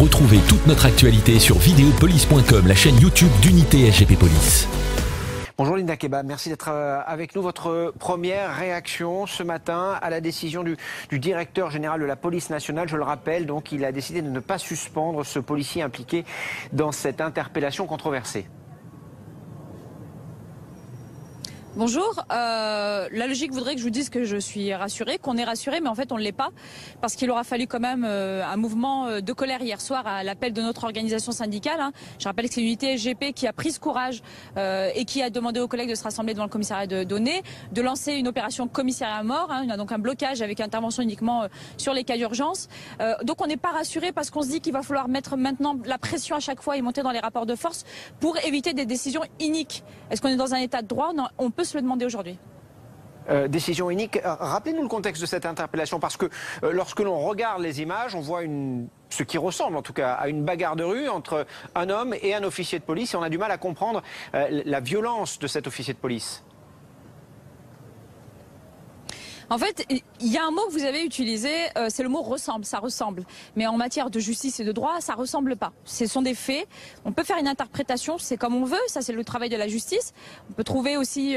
Retrouvez toute notre actualité sur videopolice.com, la chaîne YouTube d'Unité SGP Police. Bonjour Linda Kebab, merci d'être avec nous. Votre première réaction ce matin à la décision du directeur général de la police nationale, je le rappelle, donc il a décidé de ne pas suspendre ce policier impliqué dans cette interpellation controversée. Bonjour, la logique voudrait que je vous dise que je suis rassurée, qu'on est rassuré, mais en fait on ne l'est pas, parce qu'il aura fallu quand même un mouvement de colère hier soir à l'appel de notre organisation syndicale. Je rappelle que c'est l'unité SGP qui a pris ce courage et qui a demandé aux collègues de se rassembler devant le commissariat de Donné, de lancer une opération commissariat à mort. Il y a donc un blocage avec intervention uniquement sur les cas d'urgence. Donc on n'est pas rassuré parce qu'on se dit qu'il va falloir mettre maintenant la pression à chaque fois et monter dans les rapports de force pour éviter des décisions iniques. Est-ce qu'on est dans un état de droit? Non, on peut se le demander aujourd'hui. Décision inique. Rappelez-nous le contexte de cette interpellation, parce que lorsque l'on regarde les images, on voit ce qui ressemble en tout cas à une bagarre de rue entre un homme et un officier de police, et on a du mal à comprendre la violence de cet officier de police. En fait, il y a un mot que vous avez utilisé, c'est le mot ressemble, ça ressemble. Mais en matière de justice et de droit, ça ressemble pas. Ce sont des faits. On peut faire une interprétation, c'est comme on veut, ça c'est le travail de la justice. On peut trouver aussi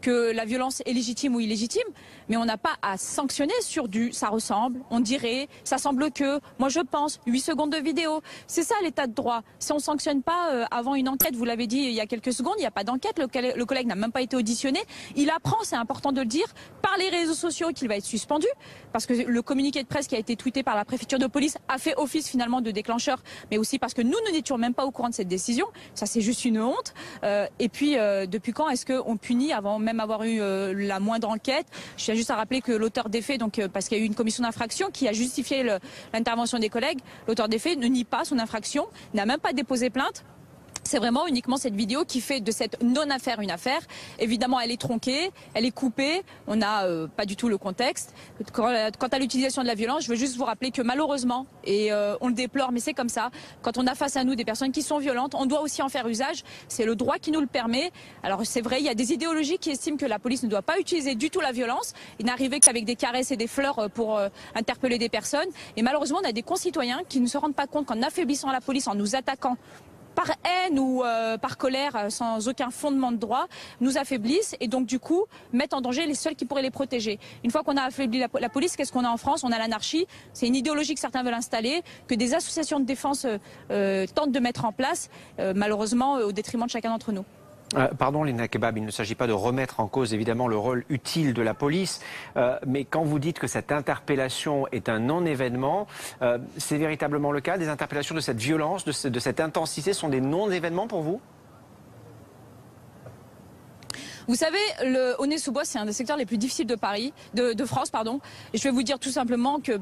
que la violence est légitime ou illégitime, mais on n'a pas à sanctionner sur du ça ressemble, on dirait, ça semble que, moi je pense, 8 secondes de vidéo. C'est ça l'état de droit. Si on ne sanctionne pas avant une enquête, vous l'avez dit il y a quelques secondes, il n'y a pas d'enquête, le collègue n'a même pas été auditionné. Il apprend, c'est important de le dire, par les réseaux sociaux qu'il va être suspendu, parce que le communiqué de presse qui a été tweeté par la préfecture de police a fait office finalement de déclencheur, mais aussi parce que nous n'étions même pas au courant de cette décision. Ça c'est juste une honte. Et puis depuis quand est-ce qu'on punit avant même avoir eu la moindre enquête? Je tiens juste à rappeler que l'auteur des faits, donc parce qu'il y a eu une commission d'infraction qui a justifié l'intervention des collègues, l'auteur des faits ne nie pas son infraction, n'a même pas déposé plainte. C'est vraiment uniquement cette vidéo qui fait de cette non-affaire une affaire. Évidemment, elle est tronquée, elle est coupée, on n'a pas du tout le contexte. Quant à l'utilisation de la violence, je veux juste vous rappeler que malheureusement, et on le déplore, mais c'est comme ça, quand on a face à nous des personnes qui sont violentes, on doit aussi en faire usage. C'est le droit qui nous le permet. Alors c'est vrai, il y a des idéologies qui estiment que la police ne doit pas utiliser du tout la violence. Il n'arrivait qu'avec des caresses et des fleurs pour interpeller des personnes. Et malheureusement, on a des concitoyens qui ne se rendent pas compte qu'en affaiblissant la police, en nous attaquant, par haine ou par colère, sans aucun fondement de droit, nous affaiblissent et donc du coup mettent en danger les seuls qui pourraient les protéger. Une fois qu'on a affaibli la police, qu'est-ce qu'on a en France? On a l'anarchie. C'est une idéologie que certains veulent installer, que des associations de défense tentent de mettre en place, malheureusement au détriment de chacun d'entre nous. Pardon Linda Kebab, il ne s'agit pas de remettre en cause évidemment le rôle utile de la police, mais quand vous dites que cette interpellation est un non-événement, c'est véritablement le cas? Des interpellations de cette violence, de cette intensité sont des non-événements pour vous? Vous savez, le Aulnay-sous-Bois, c'est un des secteurs les plus difficiles de Paris, de France, pardon. Et je vais vous dire tout simplement que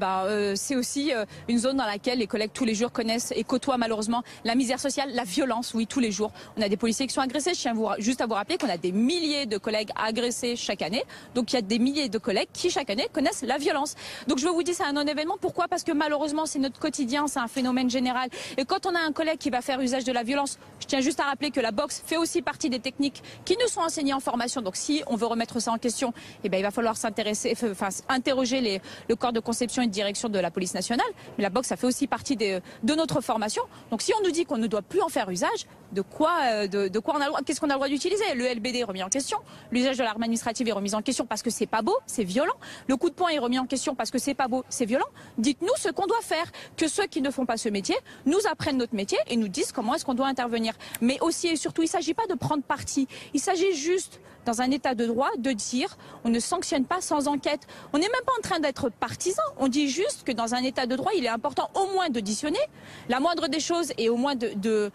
c'est aussi une zone dans laquelle les collègues tous les jours connaissent et côtoient malheureusement la misère sociale, la violence, oui, tous les jours. On a des policiers qui sont agressés. Je tiens juste à vous rappeler qu'on a des milliers de collègues agressés chaque année. Donc il y a des milliers de collègues qui chaque année connaissent la violence. Donc je veux vous dire, c'est un non-événement. Pourquoi? Parce que malheureusement, c'est notre quotidien, c'est un phénomène général. Et quand on a un collègue qui va faire usage de la violence, je tiens juste à rappeler que la boxe fait aussi partie des techniques qui nous sont enseignées en formation. Donc si on veut remettre ça en question, eh bien, il va falloir interroger le corps de conception et de direction de la police nationale. Mais la boxe, ça fait aussi partie de notre formation. Donc si on nous dit qu'on ne doit plus en faire usage, de quoi on a le droit, qu'est-ce qu'on a le droit d'utiliser? Le LBD est remis en question, l'usage de l'arme administrative est remis en question parce que c'est pas beau, c'est violent. Le coup de poing est remis en question parce que c'est pas beau, c'est violent. Dites-nous ce qu'on doit faire, que ceux qui ne font pas ce métier nous apprennent notre métier et nous disent comment est-ce qu'on doit intervenir. Mais aussi et surtout, il ne s'agit pas de prendre parti, il s'agit juste dans un état de droit de dire on ne sanctionne pas sans enquête. On n'est même pas en train d'être partisan, on dit juste que dans un état de droit il est important au moins d'auditionner la moindre des choses et au moins de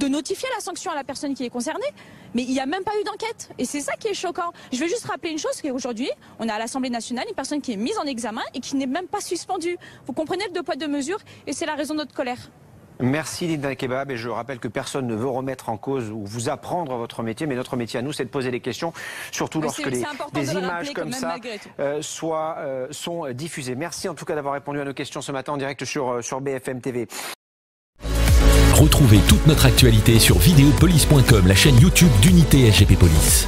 notifier la sanction à la personne qui est concernée. Mais il n'y a même pas eu d'enquête et c'est ça qui est choquant. Je vais juste rappeler une chose, qu'aujourd'hui on a à l'Assemblée nationale une personne qui est mise en examen et qui n'est même pas suspendue. Vous comprenez le deux poids deux mesures et c'est la raison de notre colère. Merci Linda Kebab, et je rappelle que personne ne veut remettre en cause ou vous apprendre votre métier, mais notre métier à nous c'est de poser des questions, surtout lorsque des images comme ça sont diffusées. Merci en tout cas d'avoir répondu à nos questions ce matin en direct sur BFM TV. Retrouvez toute notre actualité sur videopolice.com, la chaîne YouTube d'Unité SGP Police.